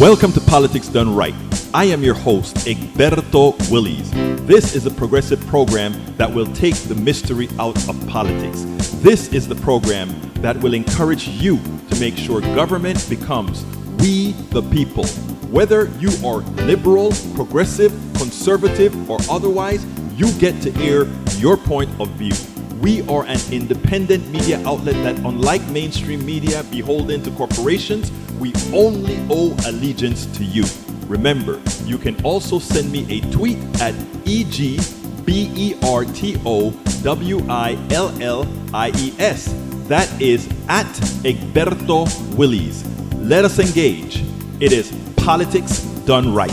Welcome to Politics Done Right. I am your host, Egberto Willies. This is a progressive program that will take the mystery out of politics. This is the program that will encourage you to make sure government becomes we the people. Whether you are liberal, progressive, conservative, or otherwise, you get to air your point of view. We are an independent media outlet that, unlike mainstream media beholden to corporations, we only owe allegiance to you. Remember, you can also send me a tweet at EGBERTOWILLIES. That is at Egberto Willies. Let us engage. It is Politics Done Right.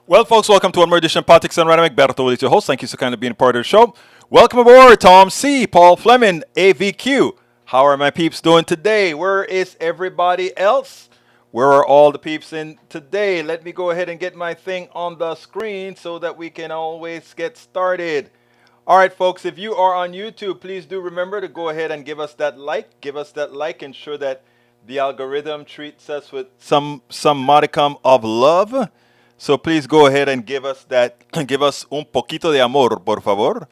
Well, folks, welcome to one more edition of Politics Done Right. I'm Egberto Willies, your host. Thank you so kindly for being a part of the show. Welcome aboard, Tom C., Paul Fleming, AVQ. How are my peeps doing today? Where is everybody else? Where are all the peeps in today? Let me go ahead and get my thing on the screen so that we can always get started. All right, folks, if you are on YouTube, please do remember to go ahead and give us that like. Give us that like. Ensure that the algorithm treats us with some modicum of love. So please go ahead and give us that. Give us un poquito de amor, por favor.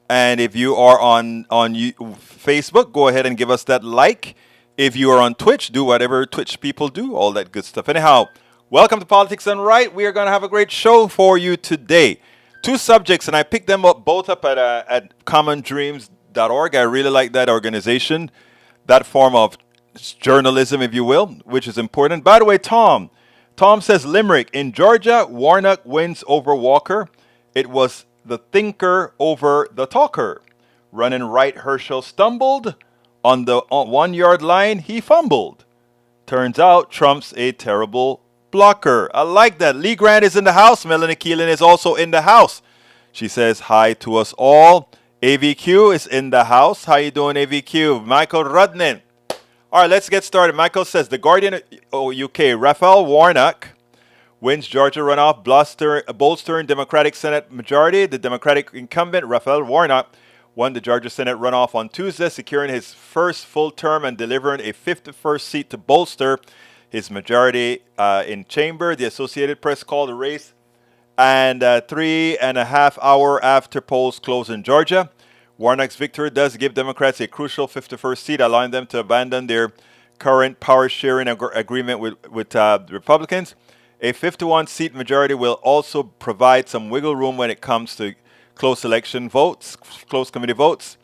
And if you are on Facebook, go ahead and give us that like. If you are on Twitch, do whatever Twitch people do, all that good stuff. Anyhow, welcome to Politics Done Right. We are going to have a great show for you today. Two subjects, and I picked them up both up at commondreams.org. I really like that organization, that form of journalism, if you will, which is important. By the way, Tom says Limerick. In Georgia, Warnock wins over Walker. It was the thinker over the talker. Running right, Herschel stumbled. On the 1 yard line, he fumbled. Turns out Trump's a terrible blocker. I like that. Lee Grant is in the house. Melanie Keelan is also in the house. She says hi to us all. AVQ is in the house. How you doing, AVQ? Michael Rudnin. All right, let's get started. Michael says, The Guardian UK, Raphael Warnock wins Georgia runoff, bolstering Democratic Senate majority. The Democratic incumbent, Raphael Warnock, won the Georgia Senate runoff on Tuesday, securing his first full term and delivering a 51st seat to bolster his majority in chamber. The Associated Press called the race, and 3.5 hours after polls closed in Georgia. Warnock's victory does give Democrats a crucial 51st seat, allowing them to abandon their current power-sharing agreement with Republicans. A 51-seat majority will also provide some wiggle room when it comes to close election votes, close committee votes,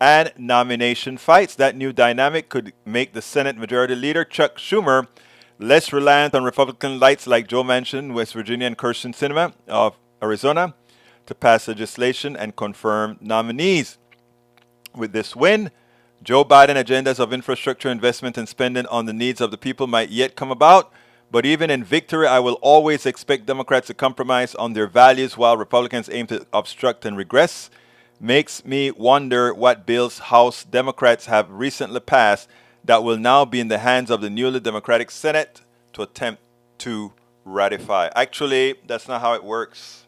and nomination fights. That new dynamic could make the Senate Majority Leader, Chuck Schumer, less reliant on Republican lights like Joe Manchin, West Virginia, and Kyrsten Sinema of Arizona to pass legislation and confirm nominees. With this win, Joe Biden agendas of infrastructure investment and spending on the needs of the people might yet come about. But even in victory, I will always expect Democrats to compromise on their values while Republicans aim to obstruct and regress. Makes me wonder what bills House Democrats have recently passed that will now be in the hands of the newly Democratic Senate to attempt to ratify. Actually, that's not how it works.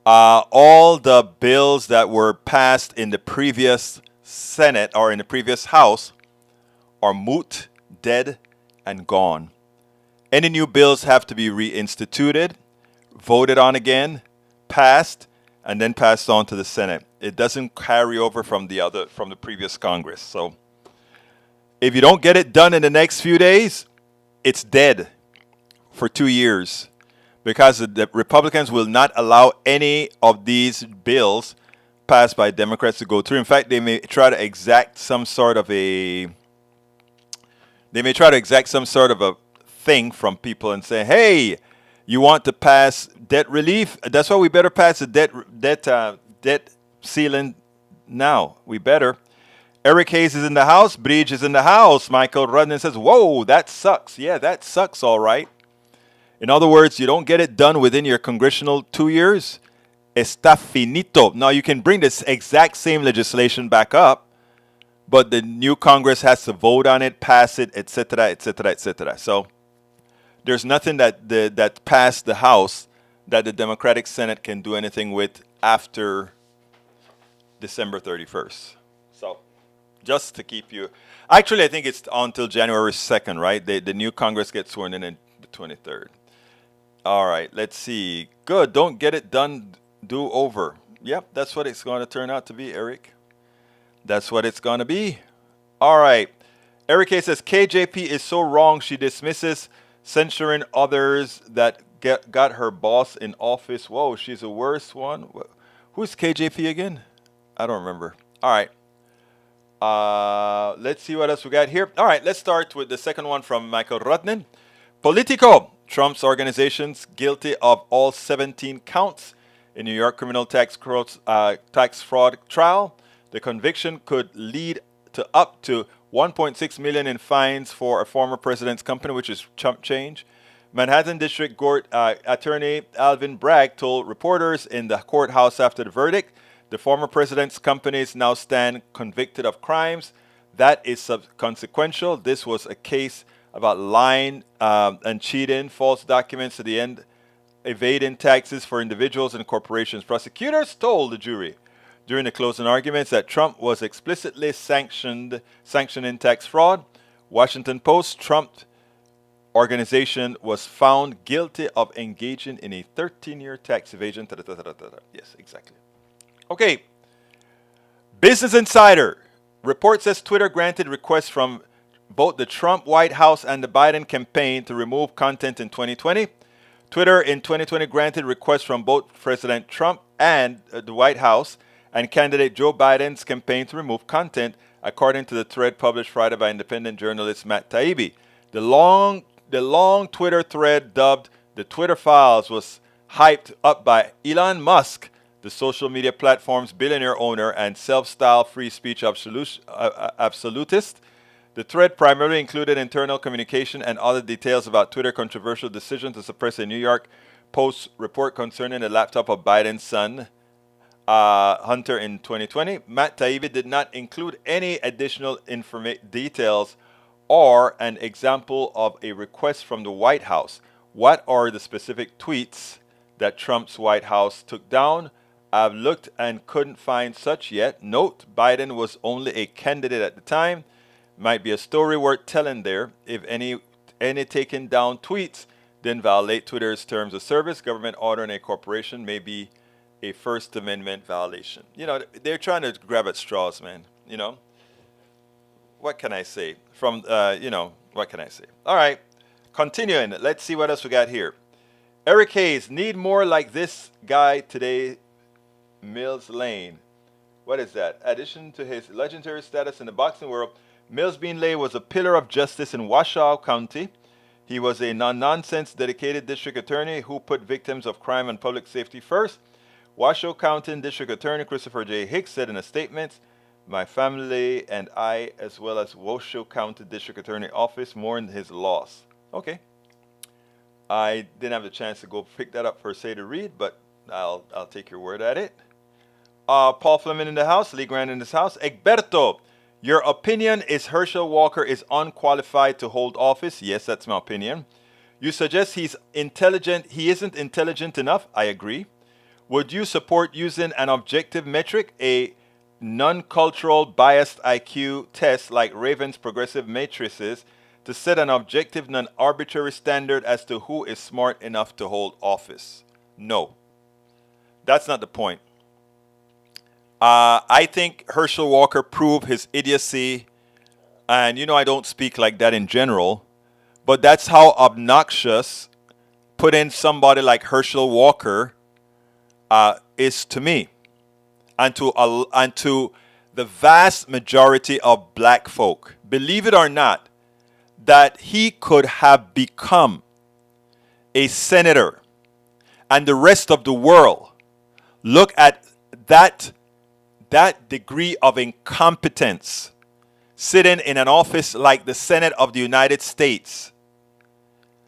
All the bills that were passed in the previous Senate or in the previous House are moot, dead, and gone. Any new bills have to be reinstituted, voted on again, passed, and then passed on to the Senate. It doesn't carry over from the previous Congress. So if you don't get it done in the next few days, it's dead for 2 years because the Republicans will not allow any of these bills passed by Democrats to go through. In fact, they may try to exact some sort of a thing from people and say, hey, you want to pass debt relief? That's why we better pass the debt ceiling now. We better. Eric Hayes is in the house. Bridge is in the house. Michael Rudnin says, whoa, that sucks. Yeah, that sucks, all right. In other words, you don't get it done within your congressional 2 years. Está finito. Now, you can bring this exact same legislation back up, but the new Congress has to vote on it, pass it, etc., etc., etc. So there's nothing that passed the House that the Democratic Senate can do anything with after December 31st. So just to keep you. Actually, I think it's until January 2nd, right? The new Congress gets sworn in the 23rd. All right, let's see. Good. Don't get it done, do over. Yep, that's what it's going to turn out to be, Eric. That's what it's going to be. All right. Eric A says KJP is so wrong. She dismisses censuring others that got her boss in office. Whoa, she's the worst one. Who's KJP again? I don't remember. All right. Let's see what else we got here. All right, let's start with the second one from Michael Rudnin. Politico, Trump's organization's guilty of all 17 counts in New York criminal tax fraud trial. The conviction could lead to up to 1.6 million in fines for a former president's company, which is chump change. Manhattan District Court Attorney Alvin Bragg told reporters in the courthouse after the verdict, the former president's companies now stand convicted of crimes. That is consequential. This was a case about lying and cheating, false documents to the end, evading taxes for individuals and corporations. Prosecutors told the jury during the closing arguments that Trump was explicitly sanctioning tax fraud. Washington Post, Trump organization was found guilty of engaging in a 13-year tax evasion. Yes, exactly. Okay. Business Insider. Report says Twitter granted requests from both the Trump White House and the Biden campaign to remove content in 2020. Twitter in 2020 granted requests from both President Trump and the White House and candidate Joe Biden's campaign to remove content, according to the thread published Friday by independent journalist Matt Taibbi. The long Twitter thread dubbed the Twitter Files was hyped up by Elon Musk, the social media platform's billionaire owner and self-styled free speech absolutist. The thread primarily included internal communication and other details about Twitter's controversial decision to suppress a New York Post report concerning the laptop of Biden's son, Hunter, in 2020. Matt Taibbi did not include any additional details or an example of a request from the White House. What are the specific tweets that Trump's White House took down? I've looked and couldn't find such yet. Note, Biden was only a candidate at the time. Might be a story worth telling there. If any taken down tweets didn't violate Twitter's terms of service, government ordering a corporation may be a First Amendment violation. You know, they're trying to grab at straws, man. You know, what can I say? What can I say? All right, continuing. Let's see what else we got here. Eric Hayes, need more like this guy today. Mills Lane. What is that? Addition to his legendary status in the boxing world, Mills Bean Lane was a pillar of justice in Washoe County. He was a non-nonsense, dedicated district attorney who put victims of crime and public safety first. Washoe County District Attorney Christopher J. Hicks said in a statement, "My family and I, as well as Washoe County District Attorney Office, mourn his loss." Okay. I didn't have the chance to go pick that up per se to read, but I'll take your word at it. Paul Fleming in the house, Lee Grant in this house. Egberto, your opinion is Herschel Walker is unqualified to hold office. Yes, that's my opinion. You suggest he's intelligent. He isn't intelligent enough. I agree. Would you support using an objective metric, a non-cultural biased IQ test like Raven's progressive matrices, to set an objective, non-arbitrary standard as to who is smart enough to hold office? No. That's not the point. I think Herschel Walker proved his idiocy, and I don't speak like that in general, but that's how obnoxious putting somebody like Herschel Walker is to me, and to the vast majority of black folk. Believe it or not, that he could have become a senator, and the rest of the world look at that degree of incompetence sitting in an office like the Senate of the United States.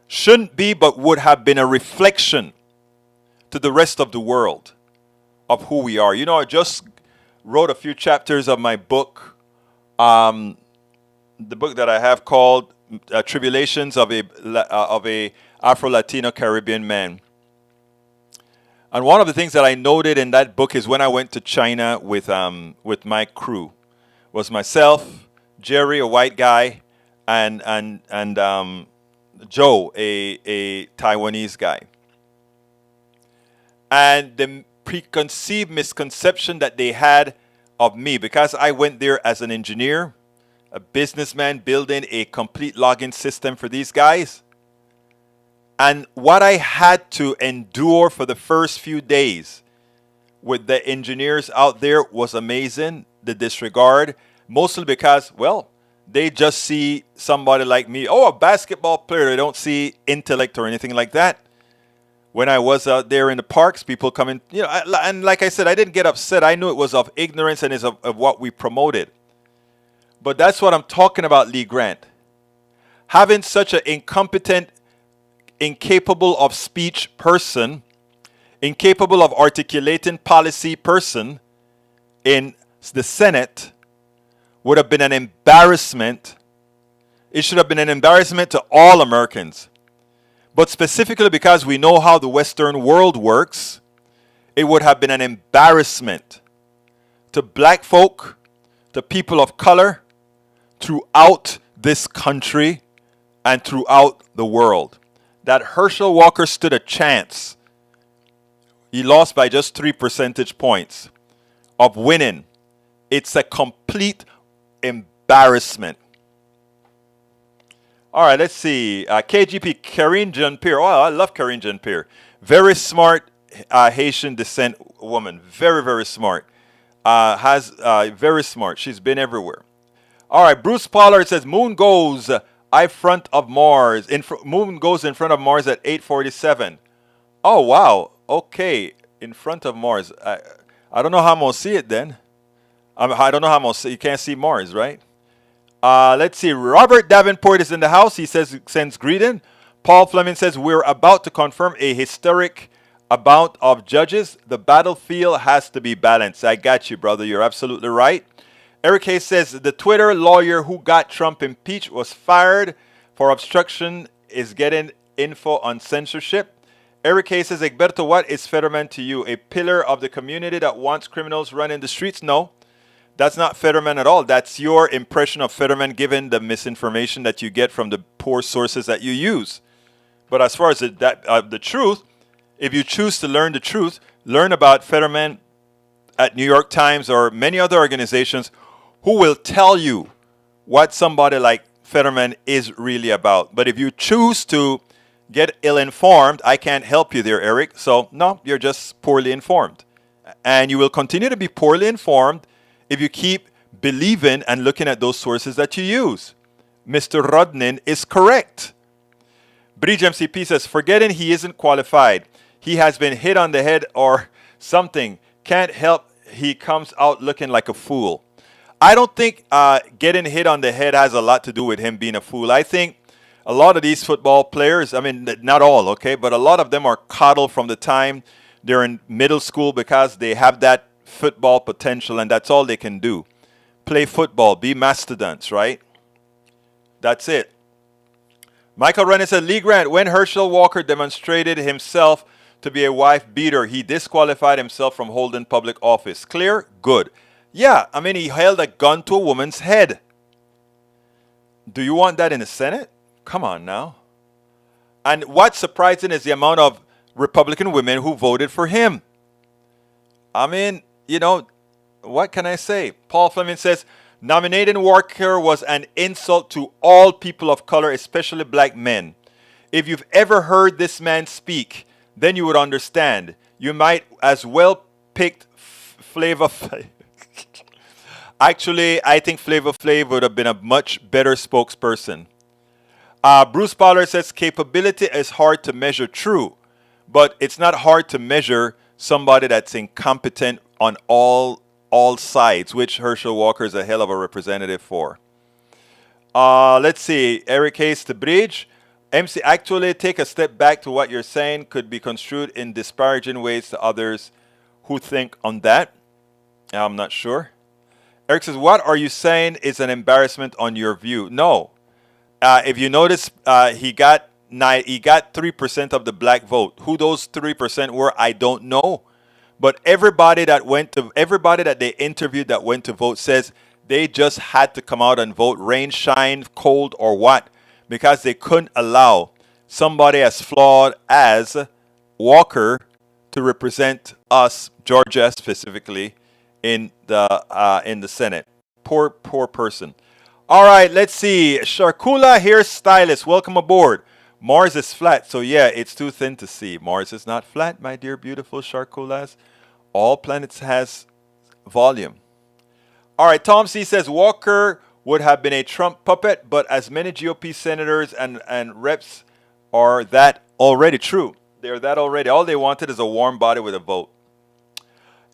Shouldn't be, but would have been a reflection to the rest of the world of who we are. I just wrote a few chapters of my book, the book that I have called Tribulations of a Afro-Latino Caribbean Man. And one of the things that I noted in that book is when I went to China with my crew, was myself, Jerry, a white guy, and Joe, a Taiwanese guy. And the preconceived misconception that they had of me, because I went there as an engineer, a businessman building a complete login system for these guys. And what I had to endure for the first few days with the engineers out there was amazing. The disregard, mostly because, well, they just see somebody like me, oh, a basketball player. They don't see intellect or anything like that. When I was out there in the parks, people come in, and like I said, I didn't get upset. I knew it was of ignorance and is of what we promoted. But that's what I'm talking about, Lee Grant. Having such an incompetent, incapable of speech person, incapable of articulating policy person in the Senate would have been an embarrassment. It should have been an embarrassment to all Americans. But specifically because we know how the Western world works, it would have been an embarrassment to black folk, to people of color, throughout this country and throughout the world. That Herschel Walker stood a chance. He lost by just 3 percentage points of winning. It's a complete embarrassment. All right, let's see. KGP, Karine Jean-Pierre. Oh, I love Karine Jean-Pierre. Very smart Haitian descent woman. Very, very smart. Very smart. She's been everywhere. All right, Bruce Pollard says, Moon goes in front of Mars. Moon goes in front of Mars at 8:47. Oh, wow. Okay, in front of Mars. I don't know how I'm going to see it then. I don't know how I'm going to see. You can't see Mars, right? Let's see. Robert Davenport is in the house. He sends greeting. Paul Fleming says, we're about to confirm a historic amount of judges. The battlefield has to be balanced. I got you, brother. You're absolutely right. Eric Hayes says, the Twitter lawyer who got Trump impeached was fired for obstruction, is getting info on censorship. Eric Hayes says, Egberto, what is Fetterman to you? A pillar of the community that wants criminals running the streets? No. That's not Fetterman at all. That's your impression of Fetterman given the misinformation that you get from the poor sources that you use. But as far as the truth, if you choose to learn the truth, learn about Fetterman at New York Times or many other organizations who will tell you what somebody like Fetterman is really about. But if you choose to get ill-informed, I can't help you there, Eric. So, no, you're just poorly informed. And you will continue to be poorly informed if you keep believing and looking at those sources that you use. Mr. Rodnin is correct. Bridge MCP says, forgetting he isn't qualified. He has been hit on the head or something. Can't help he comes out looking like a fool. I don't think getting hit on the head has a lot to do with him being a fool. I think a lot of these football players, I mean, not all, okay, but a lot of them are coddled from the time they're in middle school because they have that football potential and that's all they can do. Play football, be mastodons, right? That's it. Michael Rennie said, Lee Grant, when Herschel Walker demonstrated himself to be a wife beater, he disqualified himself from holding public office. Clear? Good. Yeah, I mean, he held a gun to a woman's head. Do you want that in the Senate? Come on now. And what's surprising is the amount of Republican women who voted for him. I mean, what can I say? Paul Fleming says, nominating Walker was an insult to all people of color, especially black men. If you've ever heard this man speak, then you would understand. You might as well pick Flavor Flav. Actually, I think Flavor Flav would have been a much better spokesperson. Bruce Pollard says capability is hard to measure. True, but it's not hard to measure somebody that's incompetent on all sides, which Herschel Walker is a hell of a representative for. Let's see. Eric Hayes to Bridge. MC, actually take a step back to what you're saying could be construed in disparaging ways to others who think on that. I'm not sure. Eric says, what are you saying is an embarrassment on your view? No. If you notice, he got 3% of the black vote. Who those 3% were, I don't know. But everybody that they interviewed that went to vote says They just had to come out and vote, rain, shine, cold, or what, because they couldn't allow somebody as flawed as Walker to represent us, Georgia specifically, in the Senate. Poor person. All right, let's see. Sharkula hairstylist, welcome aboard. Mars is flat, so yeah, it's too thin to see. Mars is not flat, my dear beautiful Sharkulas. All planets has volume. All right, Tom C says Walker would have been a Trump puppet, but as many GOP senators and reps are that already true. They're that already. All they wanted is a warm body with a vote.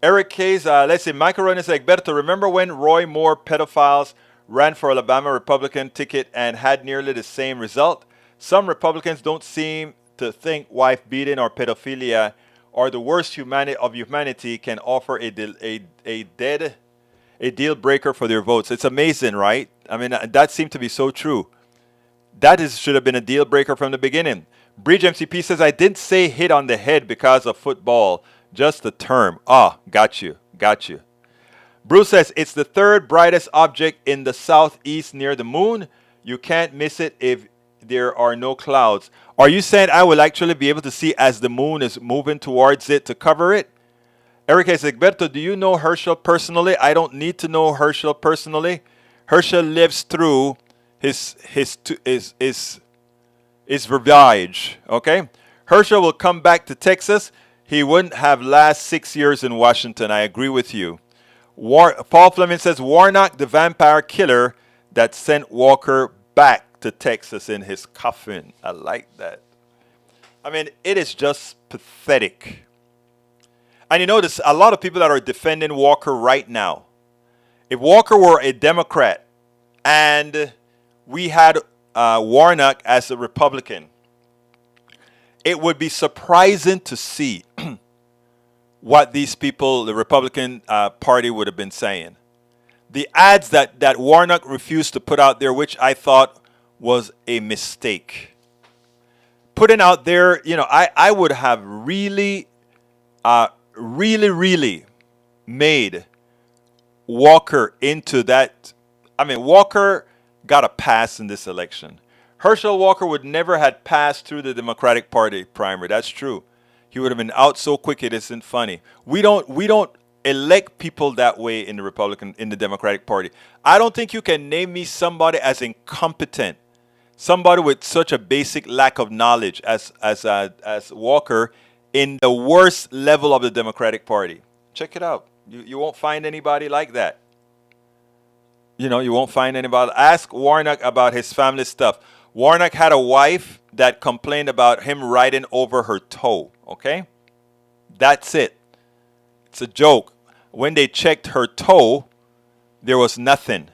Eric K's, let's see, Michael Ronan says, Egberto, remember when Roy Moore pedophiles ran for Alabama Republican ticket and had nearly the same result? Some Republicans don't seem to think wife beating or pedophilia are the worst of humanity can offer a deal breaker for their votes. It's amazing, right? I mean, that seemed to be so true. Should have been a deal breaker from the beginning. Bridge MCP says, I didn't say hit on the head because of football, just the term. Got you. Bruce says, it's the third brightest object in the southeast near the moon. You can't miss it if there are no clouds. Are you saying I will actually be able to see as the moon is moving towards it to cover it? Eric says, Egberto, do you know Herschel personally? I don't need to know Herschel personally. Herschel lives through his verbiage, okay? Herschel will come back to Texas. He wouldn't have last 6 years in Washington. I agree with you. Paul Fleming says, Warnock, the vampire killer that sent Walker back to Texas in his coffin. I like that. I mean, it is just pathetic. And you know, there's a lot of people that are defending Walker right now. If Walker were a Democrat and we had Warnock as a Republican, it would be surprising to see what these people, the Republican Party, would have been saying. The ads that Warnock refused to put out there, which I thought was a mistake. Putting out there, you know, I would have really made Walker into that. I mean, Walker got a pass in this election. Herschel Walker would never have passed through the Democratic Party primary. That's true. He would have been out so quick it isn't funny. We don't elect people that way in the Democratic Party. I don't think you can name me somebody as incompetent, somebody with such a basic lack of knowledge as Walker in the worst level of the Democratic Party. Check it out. You won't find anybody like that. You know, you won't find anybody. Ask Warnock about his family stuff. Warnock had a wife that complained about him riding over her toe, okay? That's it. It's a joke. When they checked her toe, there was nothing.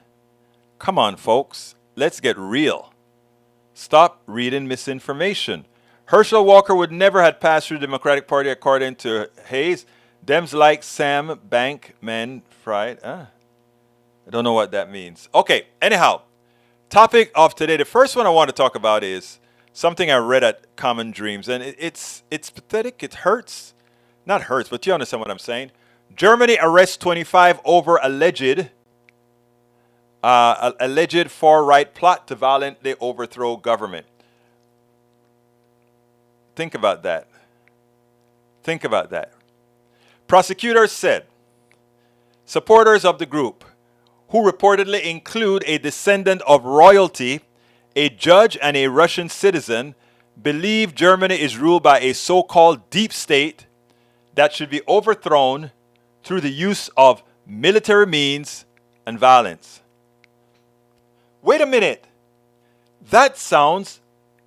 Come on, folks. Let's get real. Stop reading misinformation. Herschel Walker would never have passed through the Democratic Party according to Hayes. Dems like Sam Bankman Fried. I don't know what that means. Okay, anyhow. Topic of today. The first one I want to talk about is something I read at Common Dreams. And it's pathetic. It hurts. Not hurts, but you understand what I'm saying. Germany arrests 25 over alleged far-right plot to violently overthrow government. Think about that. Think about that. Prosecutors said supporters of the group, who reportedly include a descendant of royalty, a judge, and a Russian citizen, believe Germany is ruled by a so-called deep state that should be overthrown through the use of military means and violence. Wait a minute. That sounds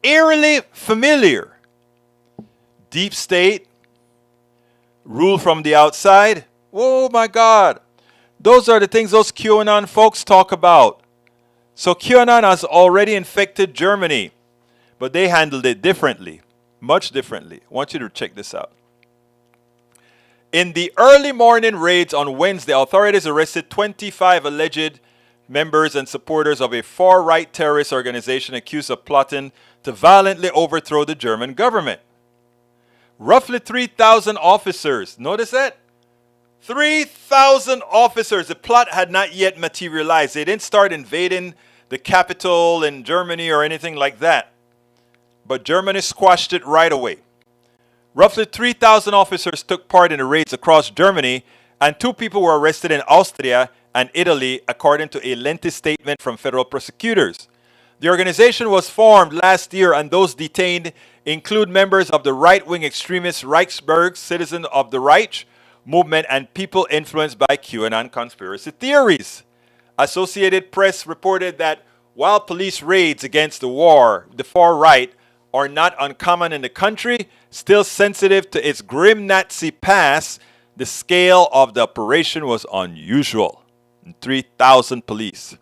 eerily familiar. Deep state, rule from the outside. Oh my God. Those are the things those QAnon folks talk about. So QAnon has already infected Germany, but they handled it differently, much differently. I want you to check this out. In the early morning raids on Wednesday, authorities arrested 25 alleged members and supporters of a far-right terrorist organization accused of plotting to violently overthrow the German government. Roughly 3,000 officers, notice that? 3,000 officers. The plot had not yet materialized. They didn't start invading the capital in Germany or anything like that. But Germany squashed it right away. Roughly 3,000 officers took part in the raids across Germany, and 2 people were arrested in Austria and Italy, according to a lengthy statement from federal prosecutors. The organization was formed last year, and those detained include members of the right-wing extremist Reichsberg Citizen of the Reich movement and people influenced by QAnon conspiracy theories. Associated Press reported that while police raids against the far right, are not uncommon in the country, still sensitive to its grim Nazi past, the scale of the operation was unusual. 3,000 police.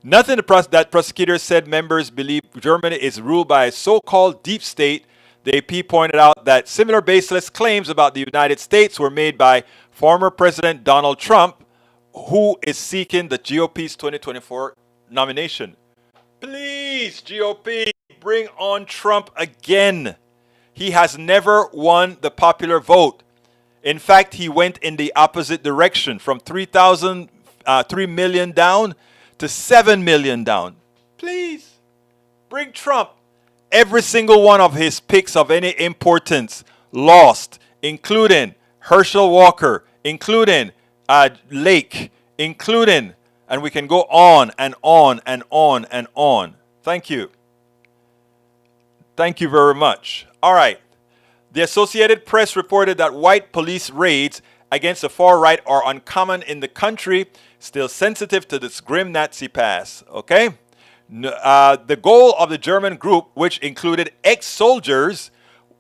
Nothing that prosecutors said members believe Germany is ruled by a so-called deep state. The AP pointed out that similar baseless claims about the United States were made by former President Donald Trump, who is seeking the GOP's 2024 nomination. Please, GOP, bring on Trump again. He has never won the popular vote. In fact, he went in the opposite direction, from 3 million down to 7 million down. Please, bring Trump. Every single one of his picks of any importance lost, including Herschel Walker, including Lake, including, and we can go on and on and on and on. Thank you. Thank you very much. All right. The Associated Press reported that white police raids against the far right are uncommon in the country, still sensitive to this grim Nazi past. Okay? The goal of the German group, which included ex-soldiers,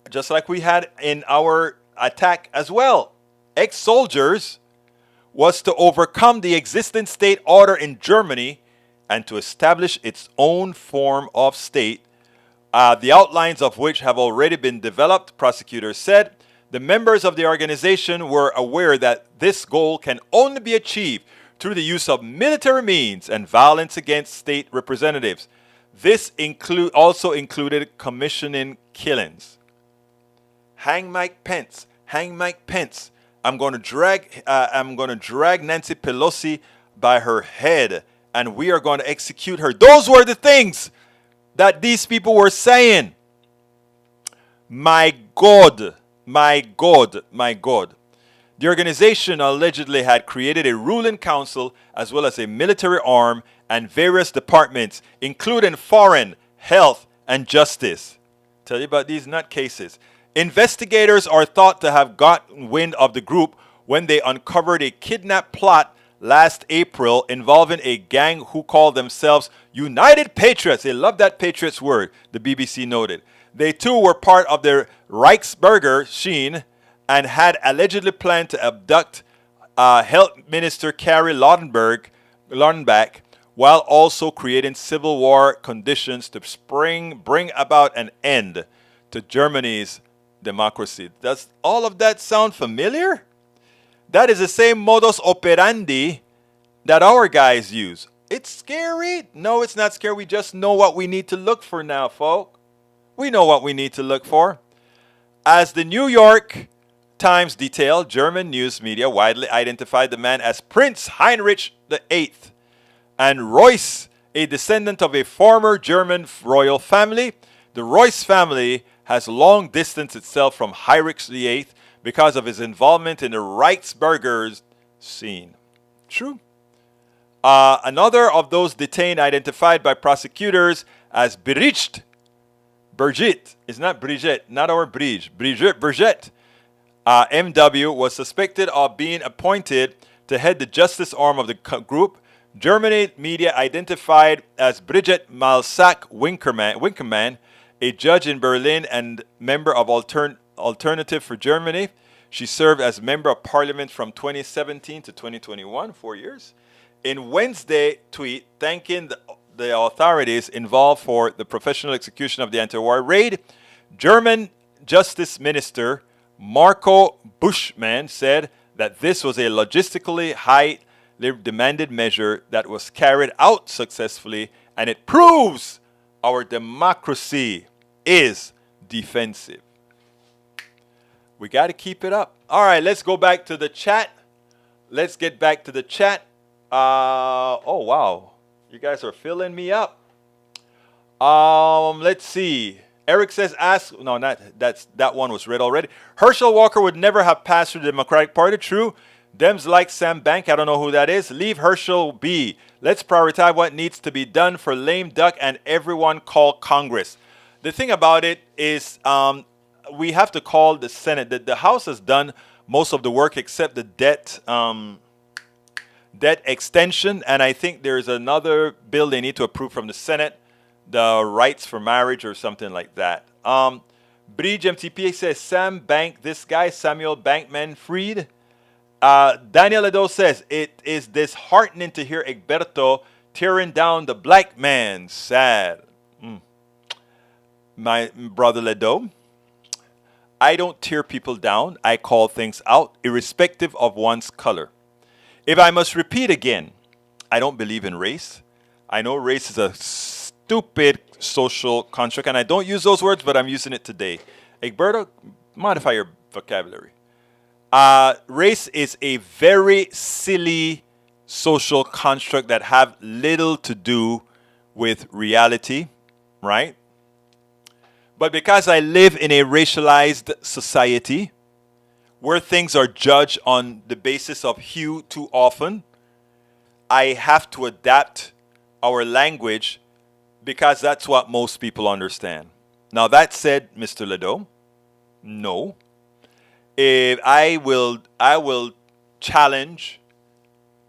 just like we had in our attack as well, ex-soldiers, was to overcome the existing state order in Germany and to establish its own form of state, the outlines of which have already been developed, prosecutors said. The members of the organization were aware that this goal can only be achieved through the use of military means and violence against state representatives. This also included commissioning killings. Hang Mike Pence. Hang Mike Pence. I'm going to drag Nancy Pelosi by her head, and we are going to execute her. Those were the things that these people were saying. My God, my God, my God. The organization allegedly had created a ruling council as well as a military arm and various departments, including foreign, health, and justice. Tell you about these nutcases. Investigators are thought to have gotten wind of the group when they uncovered a kidnap plot last April involving a gang who called themselves United Patriots. They love that Patriots word, the BBC noted. They too were part of the Reichsberger Sheen and had allegedly planned to abduct Health Minister Carrie Laudenbach, while also creating civil war conditions to bring about an end to Germany's democracy. Does all of that sound familiar? That is the same modus operandi that our guys use. It's scary? No, it's not scary. We just know what we need to look for now, folk. We know what we need to look for. As the New York Times detailed, German news media widely identified the man as Prince Heinrich VIII, and Royce, a descendant of a former German royal family. The Royce family has long distanced itself from Heinrich VIII because of his involvement in the Reichsbürger scene. True. Another of those detained, identified by prosecutors as Brigitte, it's not Brigitte, not our Brigitte, Brigitte, MW, was suspected of being appointed to head the justice arm of the group. Germany media identified as Brigitte Malsack-Winkermann, a judge in Berlin and member of Alternative for Germany. She served as member of parliament from 2017 to 2021, 4 years. In Wednesday tweet thanking the authorities involved for the professional execution of the anti-war raid, German Justice Minister Marco Buschmann said that this was a logistically highly demanded measure that was carried out successfully, and it proves our democracy is defensive. We got to keep it up. All right, let's go back to the chat. Let's get back to the chat. Oh wow, you guys are filling me up. Let's see. Eric says, "Ask." No, not that one was read already. Herschel Walker would never have passed through the Democratic Party. True. Dems like Sam Bank. I don't know who that is. Leave Herschel be. Let's prioritize what needs to be done for lame duck and everyone call Congress. The thing about it is, we have to call the Senate. The House has done most of the work except the debt extension, and I think there's another bill they need to approve from the Senate, the rights for marriage or something like that. Bridge MTPA says Sam Bank, this guy Samuel Bankman Fried. Daniel Edo says it is disheartening to hear Egberto tearing down the black man. Sad. My brother Ledo, I don't tear people down. I call things out, irrespective of one's color. If I must repeat again, I don't believe in race. I know race is a stupid social construct, and I don't use those words, but I'm using it today. Egberto, modify your vocabulary. Race is a very silly social construct that have little to do with reality, right? But because I live in a racialized society where things are judged on the basis of hue too often, I have to adapt our language because that's what most people understand. Now that said, Mr. Ledo, no. I will challenge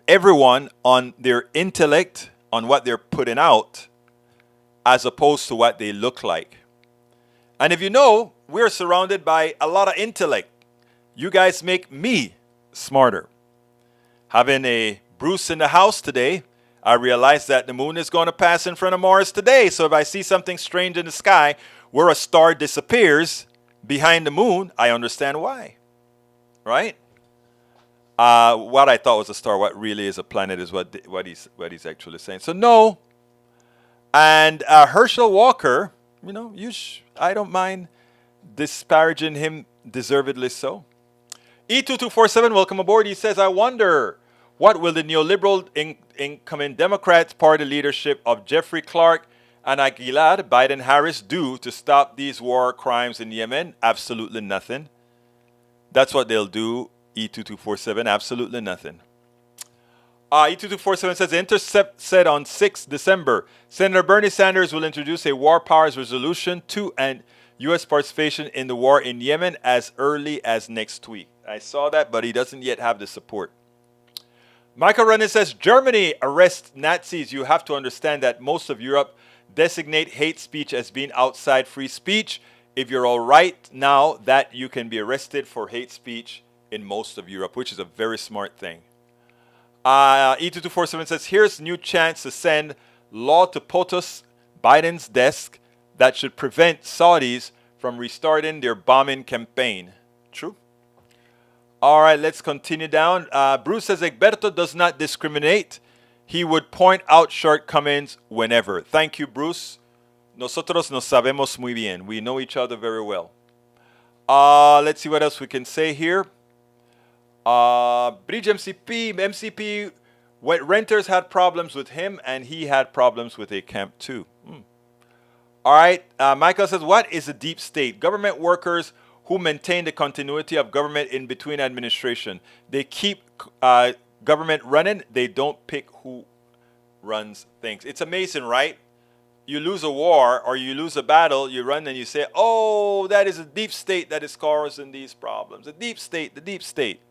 everyone on their intellect, on what they're putting out, as opposed to what they look like. And if you know, we're surrounded by a lot of intellect. You guys make me smarter. Having a Bruce in the house today, I realized that the moon is going to pass in front of Mars today. So if I see something strange in the sky where a star disappears behind the moon, I understand why. Right? What I thought was a star, what really is a planet, is what he's actually saying. So no. And Herschel Walker, I don't mind disparaging him, deservedly so. E2247, welcome aboard. He says, I wonder, what will the neoliberal incoming Democrats Party leadership of Jeffrey Clark and Aguilar Biden-Harris do to stop these war crimes in Yemen? Absolutely nothing. That's what they'll do, E2247, absolutely nothing. E2247 says, The Intercept said on 6 December, Senator Bernie Sanders will introduce a War Powers Resolution to end U.S. participation in the war in Yemen as early as next week. I saw that, but he doesn't yet have the support. Michael Running says, Germany arrests Nazis. You have to understand that most of Europe designate hate speech as being outside free speech. If you're all right now, that you can be arrested for hate speech in most of Europe, which is a very smart thing. E2247 says, here's new chance to send law to POTUS, Biden's desk, that should prevent Saudis from restarting their bombing campaign. True. All right, let's continue down. Bruce says, Egberto does not discriminate. He would point out shortcomings whenever. Thank you, Bruce. Nosotros nos sabemos muy bien. We know each other very well. Let's see what else we can say here. Bridge MCP, when renters had problems with him, and he had problems with a camp too. All right, Michael says, what is a deep state? Government workers who maintain the continuity of government in between administration. They keep government running. They don't pick who runs things. It's amazing, right? You lose a war or you lose a battle, you run and you say, oh, that is a deep state that is causing these problems. The deep state.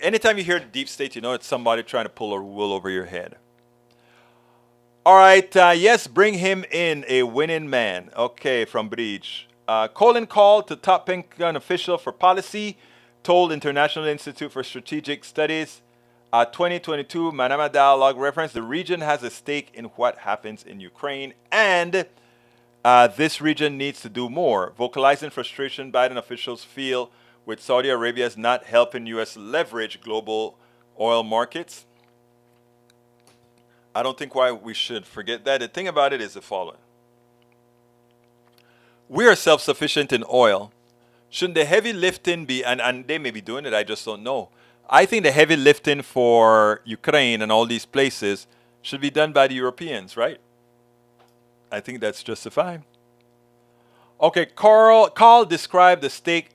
Anytime you hear the deep state, you know it's somebody trying to pull a wool over your head. All right, yes, bring him in, a winning man. Okay, from Bridge. Colin called to top Pentagon official for policy, told International Institute for Strategic Studies, 2022 Manama Dialogue reference, the region has a stake in what happens in Ukraine, and this region needs to do more. Vocalizing frustration Biden officials feel with Saudi Arabia's not helping U.S. leverage global oil markets. I don't think why we should forget that. The thing about it is the following. We are self-sufficient in oil. Shouldn't the heavy lifting be, and they may be doing it, I just don't know, I think the heavy lifting for Ukraine and all these places should be done by the Europeans, right? I think that's justified. Okay, Carl described the stake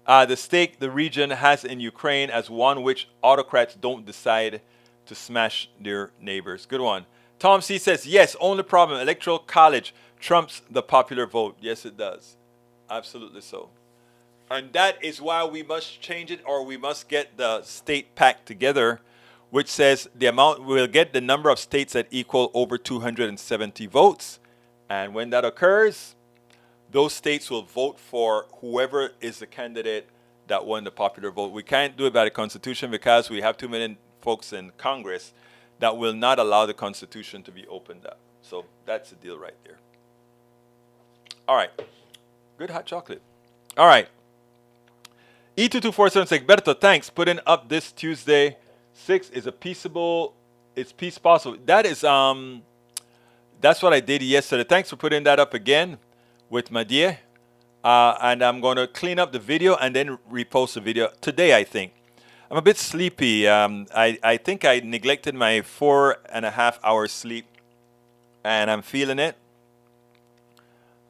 the region has in Ukraine as one which autocrats don't decide to smash their neighbors. Good one. Tom C says, yes, only problem, electoral college trumps the popular vote. Yes, it does. Absolutely so. And that is why we must change it, or we must get the state pact together, which says we'll get the number of states that equal over 270 votes. And when that occurs, those states will vote for whoever is the candidate that won the popular vote. We can't do it by the Constitution because we have too many folks in Congress that will not allow the Constitution to be opened up. So that's the deal right there. All right. Good hot chocolate. All right. E2247 says, Berto, thanks. Putting up this Tuesday 6 is it's peace possible. That's what I did yesterday. Thanks for putting that up again with Madie. And I'm going to clean up the video and then repost the video today, I think. I'm a bit sleepy. I think I neglected my 4.5 hours sleep, and I'm feeling it.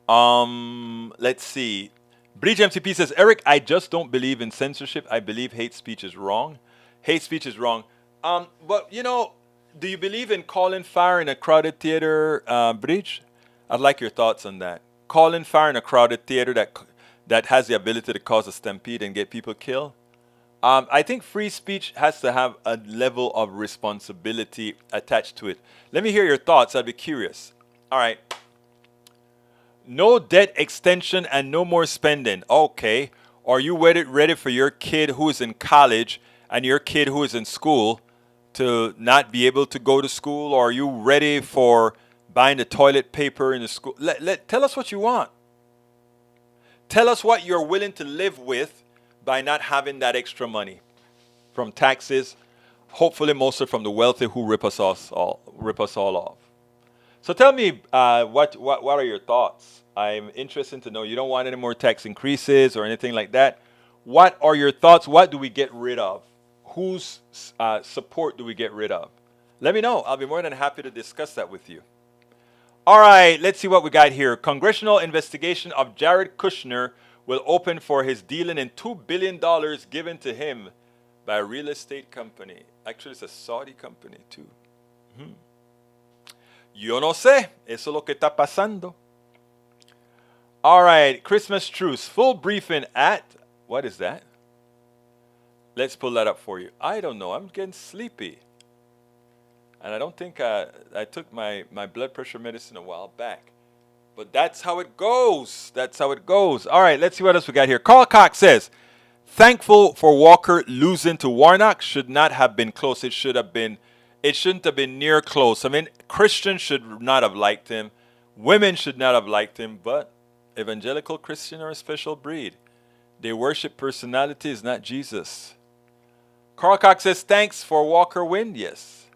Let's see. Breach MCP says, Eric, I just don't believe in censorship. I believe hate speech is wrong. Hate speech is wrong. But, do you believe in calling fire in a crowded theater, Breach? I'd like your thoughts on that. Calling fire in a crowded theater that has the ability to cause a stampede and get people killed? I think free speech has to have a level of responsibility attached to it. Let me hear your thoughts. I'd be curious. All right. No debt extension and no more spending. Okay. Are you ready for your kid who is in college and your kid who is in school to not be able to go to school? Or are you ready for buying the toilet paper in the school? Tell us what you want. Tell us what you're willing to live with by not having that extra money from taxes, hopefully mostly from the wealthy who rip us all off. So tell me, what are your thoughts? I'm interested to know. You don't want any more tax increases or anything like that. What are your thoughts? What do we get rid of? Whose support do we get rid of? Let me know. I'll be more than happy to discuss that with you. All right, let's see what we got here. Congressional investigation of Jared Kushner will open for his dealing in $2 billion given to him by a real estate company. Actually, it's a Saudi company, too. Yo no sé. Eso es lo que está pasando. All right, Christmas truce. Full briefing at... What is that? Let's pull that up for you. I don't know. I'm getting sleepy. And I don't think I took my blood pressure medicine a while back. But that's how it goes. That's how it goes. All right, let's see what else we got here. Carl Cox says, thankful for Walker losing to Warnock. Should not have been close. It shouldn't have been near close. I mean, Christians should not have liked him. Women should not have liked him. But evangelical Christians are a special breed. They worship personalities, not Jesus. Carl Cox says, thanks for Walker win. Yes.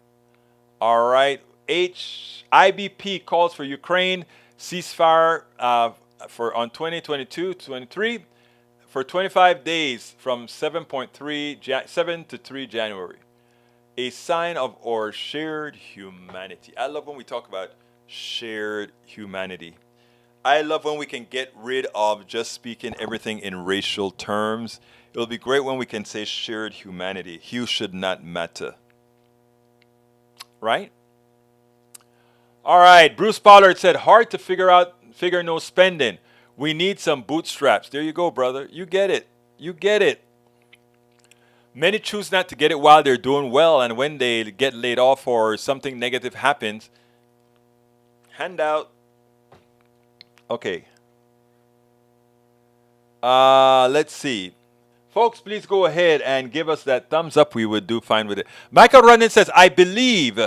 All right. IBP calls for Ukraine ceasefire on 2022-23 for 25 days from 7 to 3 January. A sign of our shared humanity. I love when we talk about shared humanity. I love when we can get rid of just speaking everything in racial terms. It'll be great when we can say shared humanity. Hue should not matter. Right? All right. Bruce Pollard said, hard to figure no spending. We need some bootstraps. There you go, brother. You get it. You get it. Many choose not to get it while they're doing well, and when they get laid off or something negative happens, handout. Okay. Let's see. Folks, please go ahead and give us that thumbs up. We would do fine with it. Michael Runyon says, I believe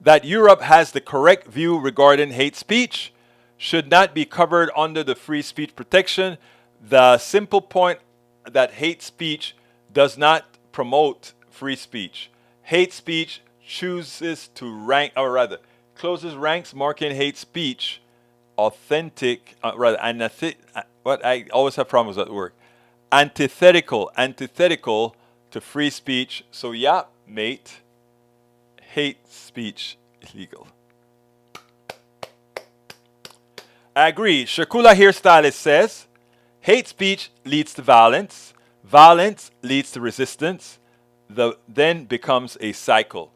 that Europe has the correct view regarding hate speech. Should not be covered under the free speech protection. The simple point that hate speech does not promote free speech. Hate speech chooses to rank, or rather, closes ranks marking hate speech authentic, what I always have problems with that word. Antithetical to free speech. So yeah, mate, hate speech illegal. I agree. Shakula Hairstylist says, hate speech leads to violence. Violence leads to resistance. Then becomes a cycle.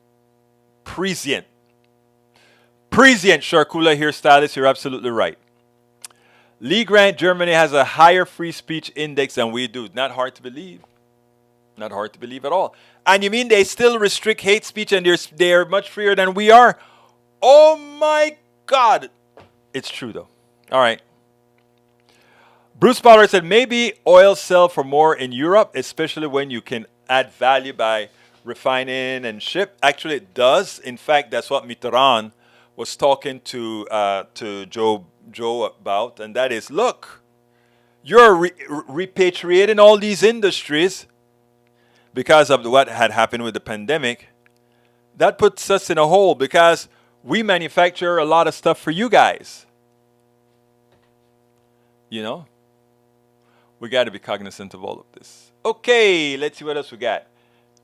Prescient. Prescient, Shakula Hairstylist. You're absolutely right. Lee Grant, Germany has a higher free speech index than we do. Not hard to believe. Not hard to believe at all. And you mean they still restrict hate speech and they're much freer than we are? Oh my God. It's true though. All right. Bruce Pollard said maybe oil sell for more in Europe, especially when you can add value by refining and ship. Actually, it does. In fact, that's what Mitterrand was talking to Joe about, and that is, look, you're repatriating all these industries because of what had happened with the pandemic. That puts us in a hole because we manufacture a lot of stuff for you guys. You know, we got to be cognizant of all of this. Okay, let's see what else we got.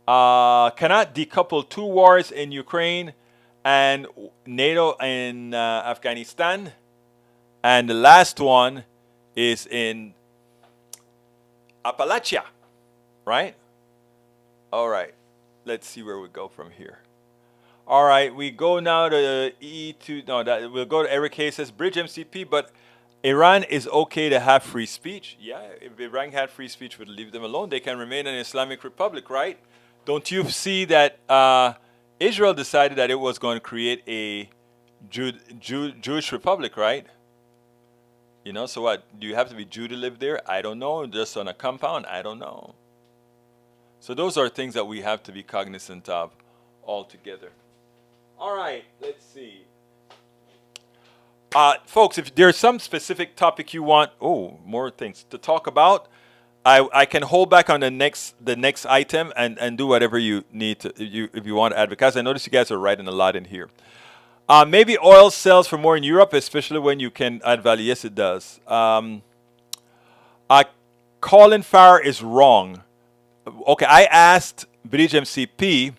Cannot decouple two wars in Ukraine and NATO in Afghanistan. And the last one is in Appalachia, right? All right, let's see where we go from here. All right, we go now to E2. No, we'll go to Eric Hayes says, Bridge MCP, but Iran is okay to have free speech. Yeah, if Iran had free speech, we'd leave them alone. They can remain an Islamic republic, right? Don't you see that Israel decided that it was going to create a Jewish republic, right? You know, so what? Do you have to be Jew to live there? I don't know. Just on a compound? I don't know. So those are things that we have to be cognizant of altogether. All right, let's see. Folks, if there's some specific topic you want, more things to talk about, I can hold back on the next item and do whatever you need to if you want to add, because I notice you guys are writing a lot in here. Maybe oil sells for more in Europe, especially when you can add value. Yes, it does. Colin Farr is wrong. Okay, I asked Bridge MCP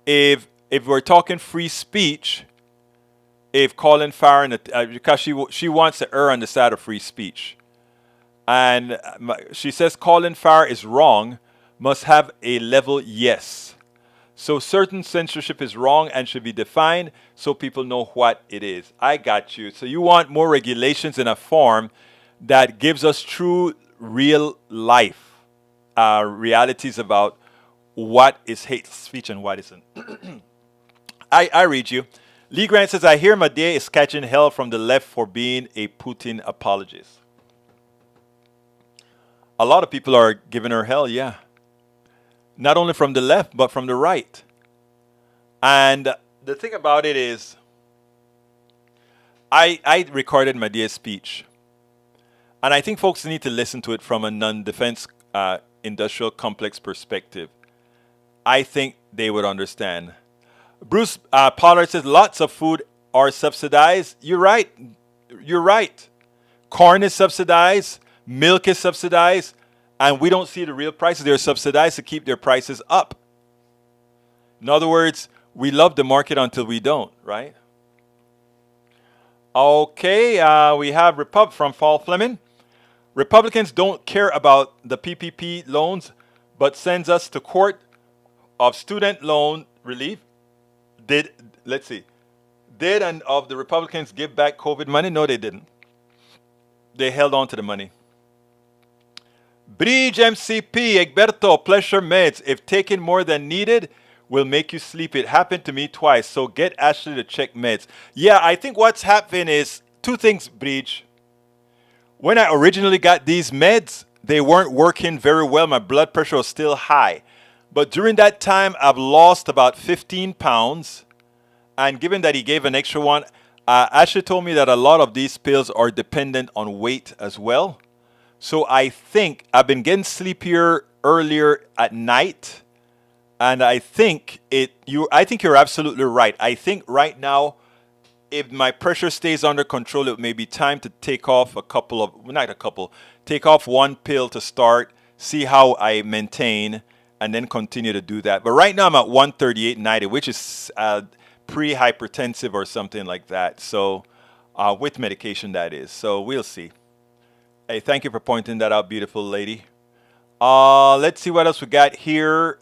if we're talking free speech, if Colin Farr, because she wants to err on the side of free speech. And she says Colin Farr is wrong, must have a level yes. So certain censorship is wrong and should be defined so people know what it is. I got you. So you want more regulations in a form that gives us true real life realities about what is hate speech and what isn't. I read you. Lee Grant says, I hear Madea is catching hell from the left for being a Putin apologist. A lot of people are giving her hell, yeah. Not only from the left, but from the right. And the thing about it is, I recorded Madea's speech. And I think folks need to listen to it from a non-defense industrial complex perspective. I think they would understand. Bruce Pollard says lots of food are subsidized. You're right. You're right. Corn is subsidized. Milk is subsidized. And we don't see the real prices. They're subsidized to keep their prices up. In other words, we love the market until we don't, right? Okay, we have from Paul Fleming. Republicans don't care about the PPP loans, but sends us to court of student loan relief. Did and of the Republicans give back COVID money? No, they didn't. They held on to the money. Bridge MCP, Egberto, Pleasure Meds. If taken more than needed, will make you sleep. It happened to me twice, so get Ashley to check meds. Yeah, I think what's happened is two things, Bridge. When I originally got these meds, they weren't working very well. My blood pressure was still high. But during that time, I've lost about 15 pounds. And given that he gave an extra one, Ashley told me that a lot of these pills are dependent on weight as well. So I think I've been getting sleepier earlier at night. And I think you're absolutely right. I think right now, if my pressure stays under control, it may be time to take off take off one pill to start, see how I maintain, and then continue to do that. But right now I'm at 138.90, which is pre-hypertensive or something like that. So with medication, that is. So we'll see. Hey, thank you for pointing that out, beautiful lady. Let's see what else we got here.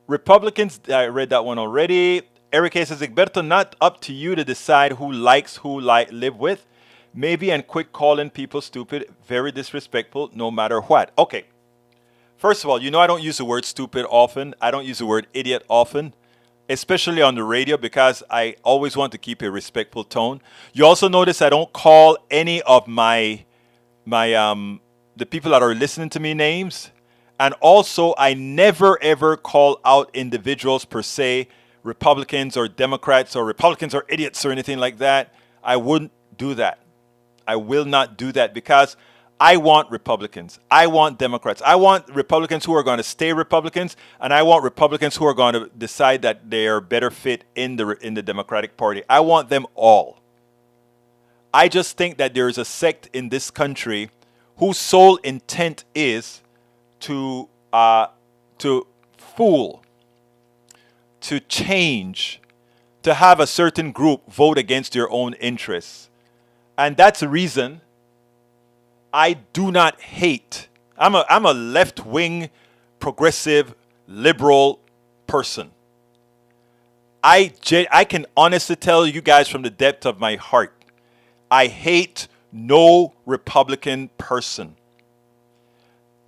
Republicans, I read that one already. Eric A. says, Egberto, not up to you to decide who likes who live with. Maybe, and quit calling people stupid, very disrespectful, no matter what. Okay. First of all, you know I don't use the word stupid often. I don't use the word idiot often, especially on the radio, because I always want to keep a respectful tone. You also notice I don't call any of the people that are listening to me names. And also, I never, ever call out individuals per se, Republicans or Democrats or Republicans or idiots or anything like that. I wouldn't do that. I will not do that because I want Republicans. I want Democrats. I want Republicans who are going to stay Republicans, and I want Republicans who are going to decide that they are better fit in the Democratic Party. I want them all. I just think that there is a sect in this country whose sole intent is to fool, to change, to have a certain group vote against your own interests. And that's the reason I do not hate. I'm a left-wing, progressive, liberal person. I can honestly tell you guys from the depth of my heart, I hate no Republican person.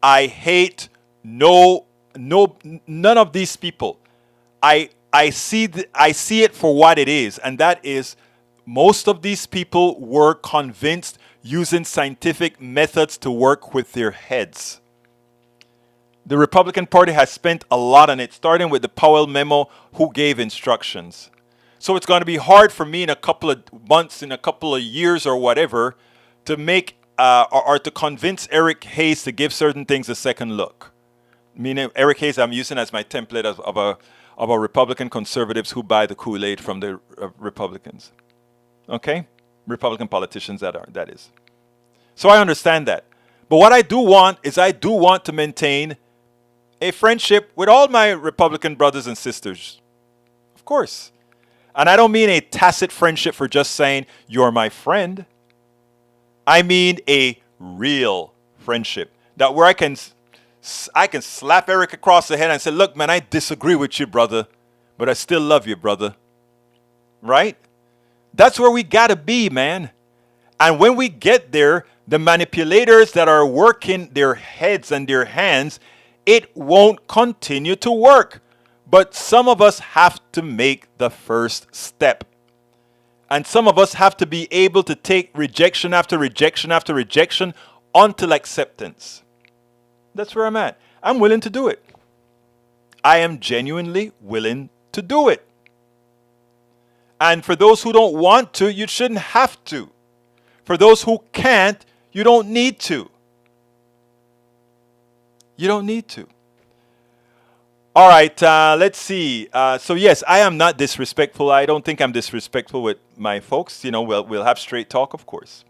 I hate none of these people. I see it for what it is, and that is most of these people were convinced using scientific methods to work with their heads. The Republican Party has spent a lot on it, starting with the Powell memo, who gave instructions. So it's going to be hard for me in a couple of months, in a couple of years or whatever, to make or to convince Eric Hayes to give certain things a second look. Meaning Eric Hayes I'm using as my template of a Republican conservatives who buy the Kool-Aid from the Republicans. Okay? Republican politicians that is. So I understand that. But what I do want is I do want to maintain a friendship with all my Republican brothers and sisters. Of course. And I don't mean a tacit friendship for just saying, you're my friend. I mean a real friendship. That where I can slap Eric across the head and say, look, man, I disagree with you, brother. But I still love you, brother. Right? That's where we got to be, man. And when we get there, the manipulators that are working their heads and their hands, it won't continue to work. But some of us have to make the first step. And some of us have to be able to take rejection after rejection after rejection until acceptance. That's where I'm at. I'm willing to do it. I am genuinely willing to do it. And for those who don't want to, you shouldn't have to. For those who can't, you don't need to. You don't need to. All right, let's see. So yes, I am not disrespectful. I don't think I'm disrespectful with my folks. You know, we'll have straight talk, of course.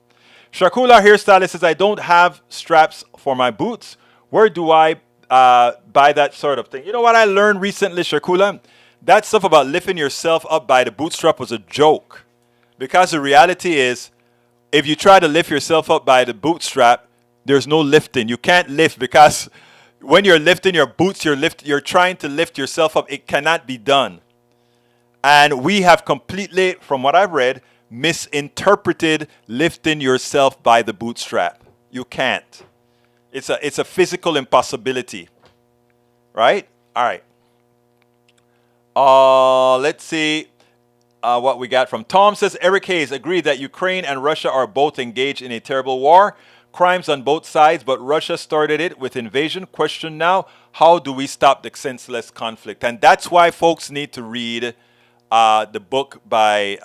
Shakula Hairstylist says, I don't have straps for my boots. Where do I buy that sort of thing? You know what I learned recently, Shakula? That stuff about lifting yourself up by the bootstrap was a joke. Because the reality is, if you try to lift yourself up by the bootstrap, there's no lifting. You can't lift because when you're lifting your boots, you're trying to lift yourself up. It cannot be done. And we have completely, from what I've read, misinterpreted lifting yourself by the bootstrap. You can't. It's a physical impossibility. Right? All right. Let's see what we got from Tom. Says, Eric Hayes agreed that Ukraine and Russia are both engaged in a terrible war. Crimes on both sides, but Russia started it with invasion. Question now, how do we stop the senseless conflict? And that's why folks need to read the book by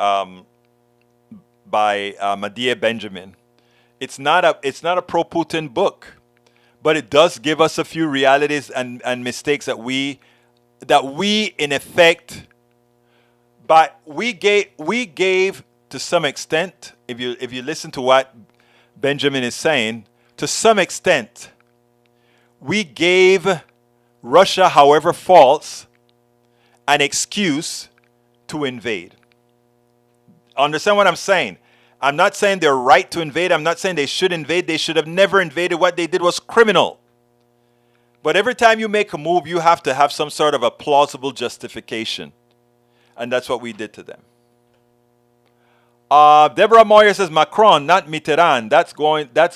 Medea Benjamin. It's not a pro-Putin book, but it does give us a few realities and mistakes that we in effect, but we gave to some extent, if you listen to what Benjamin is saying, to some extent, we gave Russia, however false, an excuse to invade. Understand what I'm saying? I'm not saying they're right to invade. I'm not saying they should invade. They should have never invaded. What they did was criminal. But every time you make a move, you have to have some sort of a plausible justification. And that's what we did to them. Deborah Moyer says Macron, not Mitterrand. That's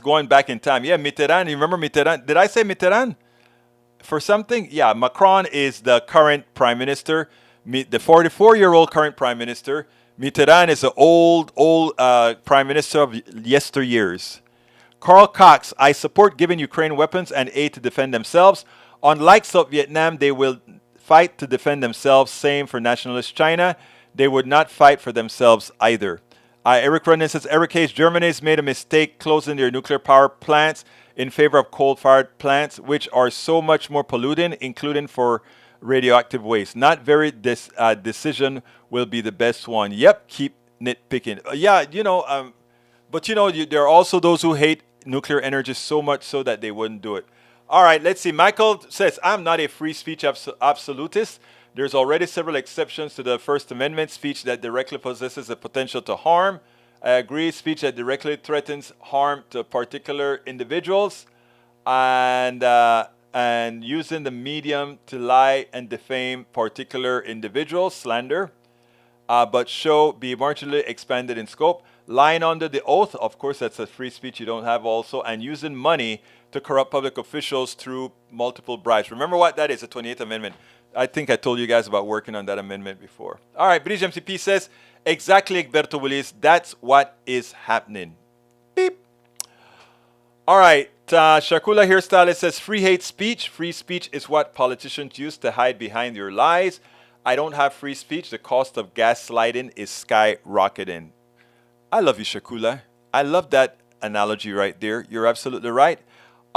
going back in time. Yeah, Mitterrand. You remember Mitterrand? Did I say Mitterrand for something? Yeah, Macron is the current prime minister, the 44-year-old current prime minister. Mitterrand is the old prime minister of yesteryears. Carl Cox, I support giving Ukraine weapons and aid to defend themselves. Unlike South Vietnam, they will fight to defend themselves. Same for nationalist China. They would not fight for themselves either. Eric Rundin says, Eric Hayes, Germany has made a mistake closing their nuclear power plants in favor of coal-fired plants, which are so much more polluting, including for radioactive waste. Not very decision will be the best one. Yep, keep nitpicking. But there are also those who hate nuclear energy so much so that they wouldn't do it. All right, let's see. Michael says, I'm not a free speech absolutist. There's already several exceptions to the First Amendment. Speech that directly possesses the potential to harm. I agree. Speech that directly threatens harm to particular individuals. And using the medium to lie and defame particular individuals, slander. But be marginally expanded in scope. Lying under the oath, of course, that's a free speech you don't have also. And using money to corrupt public officials through multiple bribes. Remember what that is, the 28th Amendment. I think I told you guys about working on that amendment before. All right, British MCP says, exactly, Egberto Willis, that's what is happening. Beep. All right, Shakula Hairstylist says, free hate speech. Free speech is what politicians use to hide behind your lies. I don't have free speech. The cost of gaslighting is skyrocketing. I love you, Shakula. I love that analogy right there. You're absolutely right.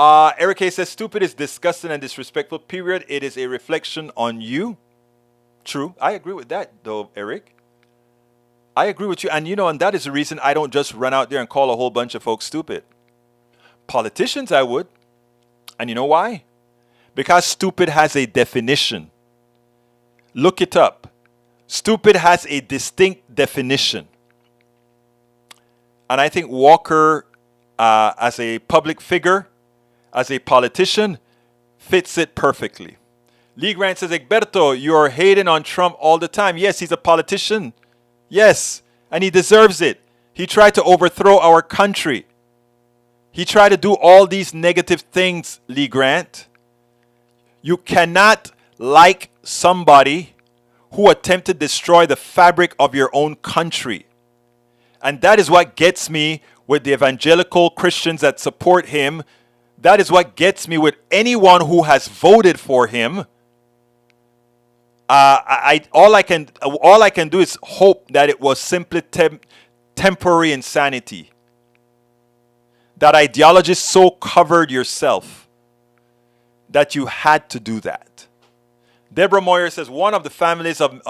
Eric A says, stupid is disgusting and disrespectful, period. It is a reflection on you. True. I agree with that, though, Eric. I agree with you. And that is the reason I don't just run out there and call a whole bunch of folks stupid. Politicians, I would. And you know why? Because stupid has a definition. Look it up. Stupid has a distinct definition. And I think Walker, as a public figure, as a politician, fits it perfectly. Lee Grant says, Egberto, you are hating on Trump all the time. Yes, he's a politician. Yes, and he deserves it. He tried to overthrow our country. He tried to do all these negative things, Lee Grant. You cannot like somebody who attempted to destroy the fabric of your own country. And that is what gets me with the evangelical Christians that support him. That is what gets me with anyone who has voted for him. All I can do is hope that it was simply temporary insanity. That ideology so covered yourself that you had to do that. Deborah Moyer says one of the families of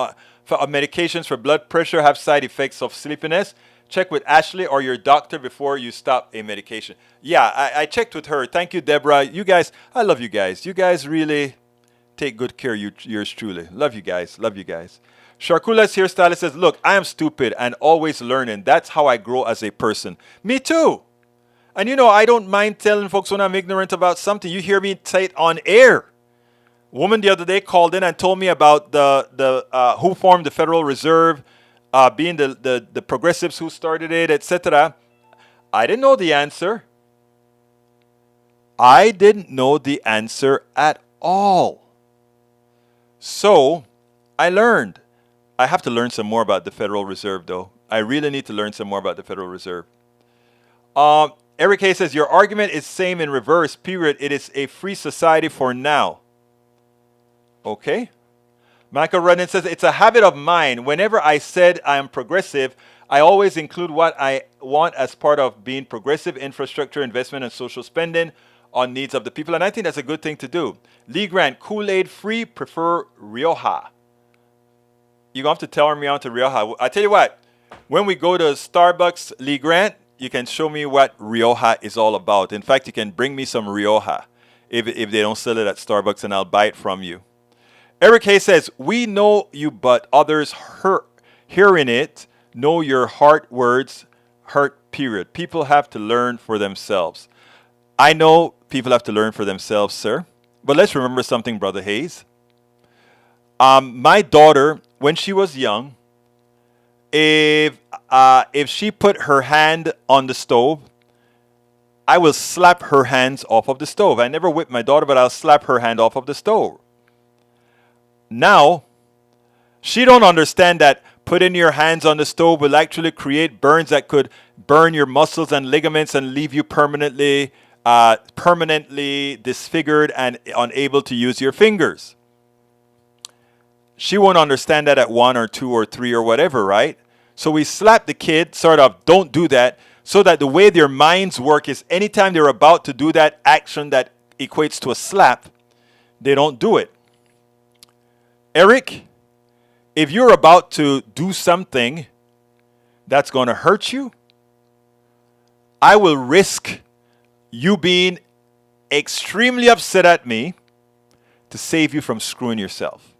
medications for blood pressure have side effects of sleepiness. Check with Ashley or your doctor before you stop a medication. Yeah, I checked with her. Thank you, Deborah. You guys, I love you guys. You guys really take good care of yours truly. Love you guys. Love you guys. Sharkula's hairstylist says, look, I am stupid and always learning. That's how I grow as a person. Me too. And I don't mind telling folks when I'm ignorant about something. You hear me say it on air. A woman the other day called in and told me about the who formed the Federal Reserve, being the progressives who started it, etc. I didn't know the answer. I didn't know the answer at all. So I learned. I have to learn some more about the Federal Reserve, though. I really need to learn some more about the Federal Reserve. Eric Hayes says, your argument is same in reverse, period. It is a free society for now. Okay. Michael Rudden says, it's a habit of mine. Whenever I said I am progressive, I always include what I want as part of being progressive: infrastructure, investment, and social spending on needs of the people. And I think that's a good thing to do. Lee Grant, Kool-Aid free, prefer Rioja. You're going to have to tell me on to Rioja. I tell you what, when we go to Starbucks, Lee Grant, you can show me what Rioja is all about. In fact, you can bring me some Rioja. if they don't sell it at Starbucks, and I'll buy it from you. Eric Hay says, we know you, but others hearing it know your heart words hurt, period. People have to learn for themselves. I know people have to learn for themselves, sir. But let's remember something, Brother Hayes. My daughter, when she was young, if she put her hand on the stove, I will slap her hands off of the stove. I never whip my daughter, but I'll slap her hand off of the stove. Now, she don't understand that putting your hands on the stove will actually create burns that could burn your muscles and ligaments and leave you permanently disfigured and unable to use your fingers. She won't understand that at 1 or 2 or 3 or whatever, right? So we slap the kid, sort of, don't do that, so that the way their minds work is anytime they're about to do that action that equates to a slap, they don't do it. Eric, if you're about to do something that's going to hurt you, I will risk you being extremely upset at me to save you from screwing yourself.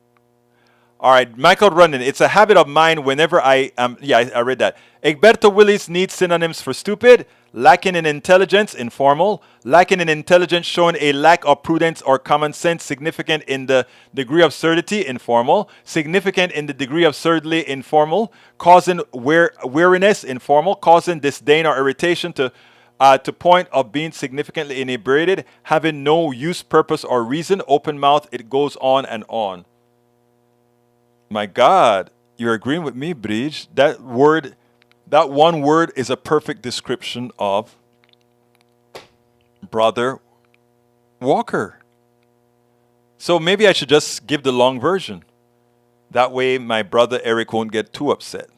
All right, Michael Rundin, it's a habit of mine whenever I read that. Egberto Willis needs synonyms for stupid, lacking in intelligence, informal, lacking in intelligence, showing a lack of prudence or common sense, significant in the degree of absurdity, informal, significant in the degree of absurdly, informal, causing weariness, informal, causing disdain or irritation to point of being significantly inebriated, having no use, purpose, or reason, open mouth, it goes on and on. My God, you're agreeing with me, Bridge. That one word is a perfect description of Brother Walker. So maybe I should just give the long version. That way my brother Eric won't get too upset.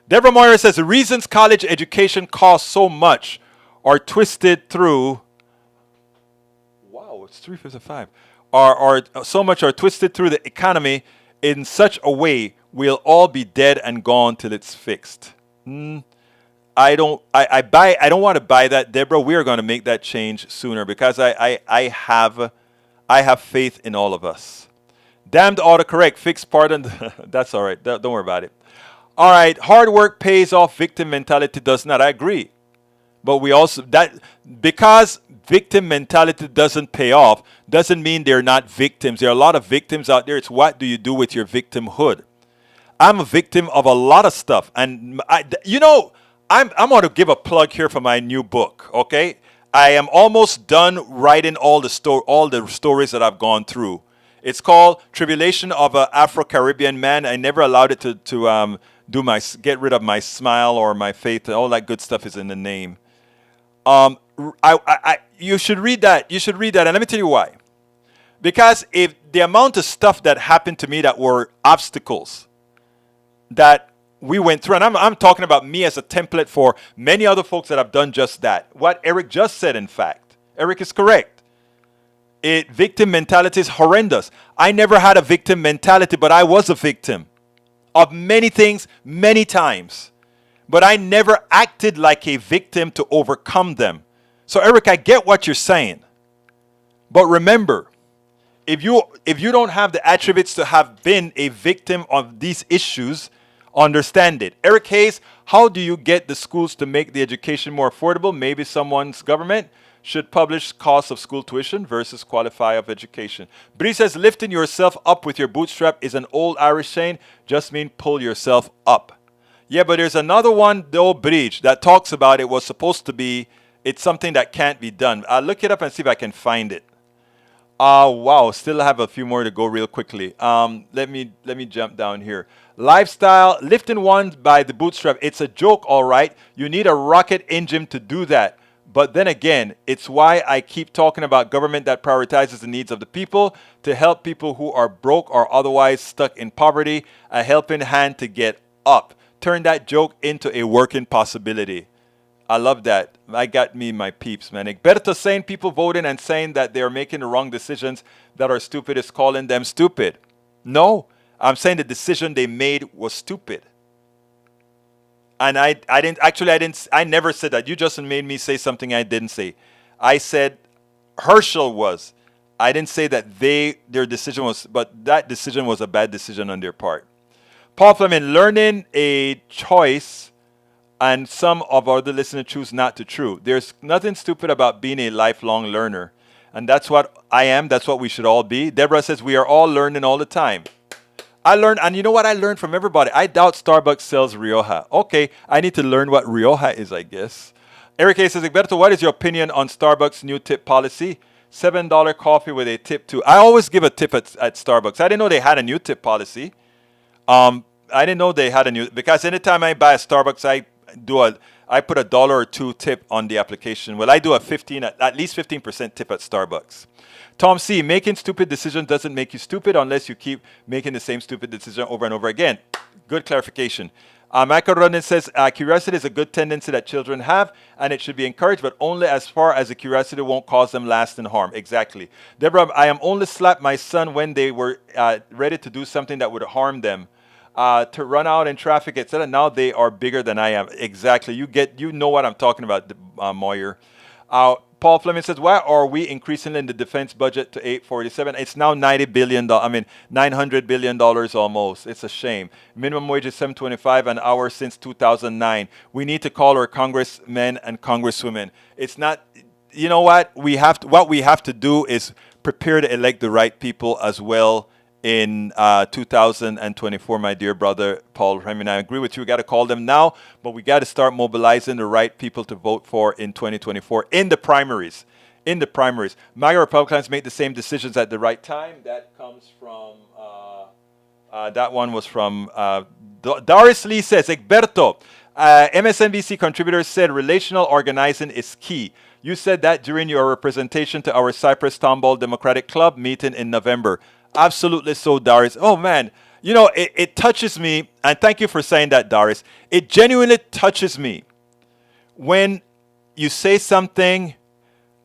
Deborah Moyer says, the reasons college education costs so much are twisted through, wow, it's 3:55, are so much are twisted through the economy in such a way we'll all be dead and gone till it's fixed. I don't want to buy that, Deborah. We are going to make that change sooner because I have faith in all of us. Damned autocorrect, fixed pardon. That's all right. Don't worry about it. All right. Hard work pays off. Victim mentality does not. I agree. But we also, because victim mentality doesn't pay off, doesn't mean they're not victims. There are a lot of victims out there. It's what do you do with your victimhood? I'm a victim of a lot of stuff. And, I'm going to give a plug here for my new book, okay? I am almost done writing all the stories that I've gone through. It's called Tribulation of an Afro-Caribbean Man. I never allowed it to get rid of my smile or my faith. All that good stuff is in the name. You should read that. You should read that. And let me tell you why. Because if the amount of stuff that happened to me that were obstacles that we went through, and I'm talking about me as a template for many other folks that have done just that. What Eric just said, in fact. Eric is correct. Victim mentality is horrendous. I never had a victim mentality, but I was a victim of many things, many times. But I never acted like a victim to overcome them. So, Eric, I get what you're saying. But remember, if you don't have the attributes to have been a victim of these issues, understand it. Eric Hayes, how do you get the schools to make the education more affordable? Maybe someone's government should publish costs of school tuition versus qualify of education. Bree says, lifting yourself up with your bootstrap is an old Irish saying, just mean pull yourself up. Yeah, but there's another one, the old Bridge, that talks about it was supposed to be, it's something that can't be done. I'll look it up and see if I can find it. Wow, still have a few more to go real quickly. Let me jump down here. Lifestyle, lifting one by the bootstrap. It's a joke, all right. You need a rocket engine to do that. But then again, it's why I keep talking about government that prioritizes the needs of the people to help people who are broke or otherwise stuck in poverty, a helping hand to get up. Turn that joke into a working possibility. I love that. I got me my peeps, man. Egberto saying people voting and saying that they're making the wrong decisions that are stupid is calling them stupid. No, I'm saying the decision they made was stupid. And I never said that. You just made me say something I didn't say. I said Herschel was. I didn't say that their decision was, but that decision was a bad decision on their part. Paul Fleming, learning a choice, and some of our other listeners choose not to true. There's nothing stupid about being a lifelong learner. And that's what I am. That's what we should all be. Deborah says we are all learning all the time. I learned, and you know what I learned from everybody? I doubt Starbucks sells Rioja. Okay, I need to learn what Rioja is, I guess. Eric A. says, Egberto, what is your opinion on Starbucks' new tip policy? $7 coffee with a tip too. I always give a tip at Starbucks. I didn't know they had a new tip policy. I didn't know they had a new, because anytime I buy a Starbucks, I put $1 or $2 tip on the application. Well, I do at least 15% tip at Starbucks. Tom C, making stupid decisions doesn't make you stupid unless you keep making the same stupid decision over and over again. Good clarification. Michael Ronan says, curiosity is a good tendency that children have, and it should be encouraged, but only as far as the curiosity won't cause them lasting harm. Exactly. Deborah, I am only slapped my son when they were ready to do something that would harm them. To run out in traffic, etc. Now they are bigger than I am. Exactly. You know what I'm talking about, Moyer. Paul Fleming says, why are we increasing in the defense budget to $847? It's now $90 billion. $900 billion almost. It's a shame. Minimum wage is $7.25 an hour since 2009. We need to call our congressmen and congresswomen. It's not, you know what? What we have to do is prepare to elect the right people as well in 2024, my dear brother Paul Fleming. I agree with you. We got to call them now, but we got to start mobilizing the right people to vote for in 2024 in the primaries. MAGA Republicans make the same decisions at the right time. That comes from, that one was from Doris Lee says, Egberto, MSNBC contributor said relational organizing is key. You said that during your representation to our Cypress Tomball Democratic Club meeting in November. Absolutely so, Doris. Oh, man. You know, it touches me, and thank you for saying that, Doris. It genuinely touches me when you say something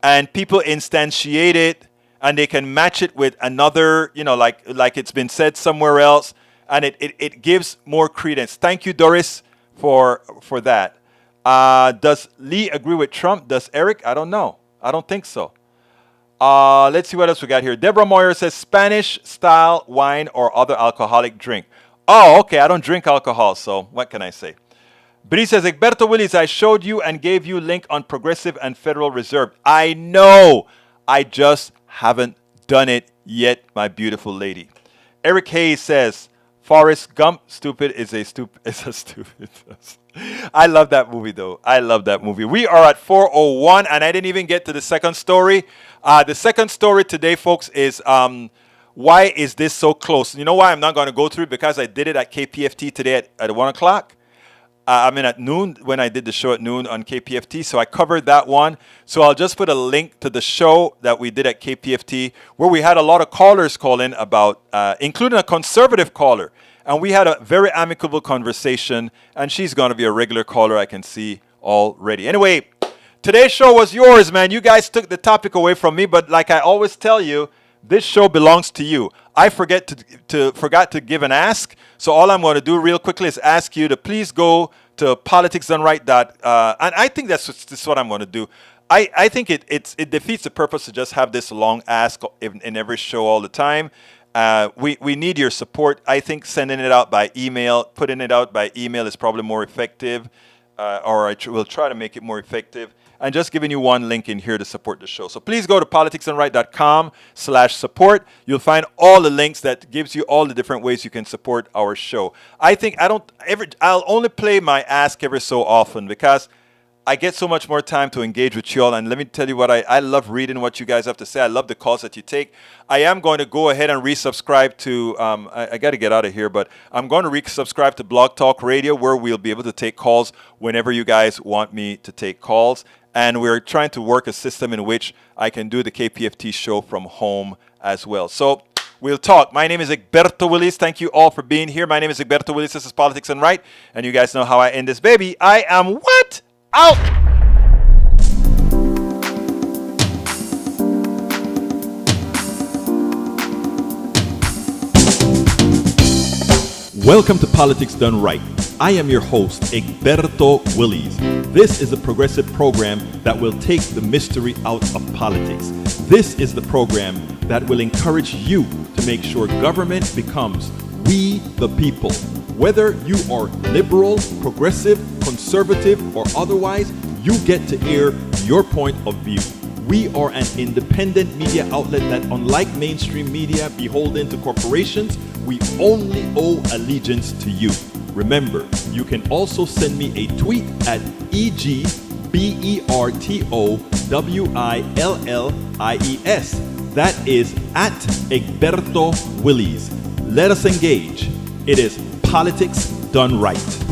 and people instantiate it and they can match it with another, you know, like it's been said somewhere else, and it gives more credence. Thank you, Doris, for that. Does Lee agree with Trump? Does Eric? I don't know. I don't think so. Let's see what else we got here. Deborah Moyer says Spanish-style wine or other alcoholic drink. Oh, okay. I don't drink alcohol, so what can I say? Bree says, Egberto Willis, I showed you and gave you link on Progressive and Federal Reserve. I know. I just haven't done it yet, my beautiful lady. Eric Hayes says, Forrest Gump, stupid is a stupid. I love that movie, though. I love that movie. We are at 4:01, and I didn't even get to the second story. The second story today, folks, is why is this so close? You know why I'm not going to go through it? Because I did it at KPFT today at 1 o'clock. At noon, when I did the show at noon on KPFT. So I covered that one. So I'll just put a link to the show that we did at KPFT, where we had a lot of callers call in about, including a conservative caller. And we had a very amicable conversation. And she's going to be a regular caller, I can see already. Anyway, today's show was yours, man. You guys took the topic away from me. But like I always tell you, this show belongs to you. I forgot to give an ask. So all I'm going to do real quickly is ask you to please go to politicsdoneright. And I think this is what I'm going to do. I think it defeats the purpose to just have this long ask in every show all the time. We need your support. I think sending it out by email, putting it out by email is probably more effective. Or we'll try to make it more effective. And just giving you one link in here to support the show. So please go to politicsdoneright.com/support. You'll find all the links that gives you all the different ways you can support our show. I think I'll only play my ask every so often because I get so much more time to engage with you all. And let me tell you what, I love reading what you guys have to say. I love the calls that you take. I am going to go ahead and resubscribe to, I got to get out of here, but I'm going to resubscribe to Blog Talk Radio, where we'll be able to take calls whenever you guys want me to take calls. And we're trying to work a system in which I can do the KPFT show from home as well. So we'll talk. My name is Egberto Willis. Thank you all for being here. My name is Egberto Willis. This is Politics and Right. And you guys know how I end this baby. I am what? Out! Welcome to Politics Done Right. I am your host, Egberto Willis. This is a progressive program that will take the mystery out of politics. This is the program that will encourage you to make sure government becomes we the people. Whether you are liberal, progressive, conservative, or otherwise, you get to air your point of view. We are an independent media outlet that, unlike mainstream media beholden to corporations, we only owe allegiance to you. Remember, you can also send me a tweet at EGBERTOWILLIES. That is at Egberto Willies. Let us engage. It is politics done right.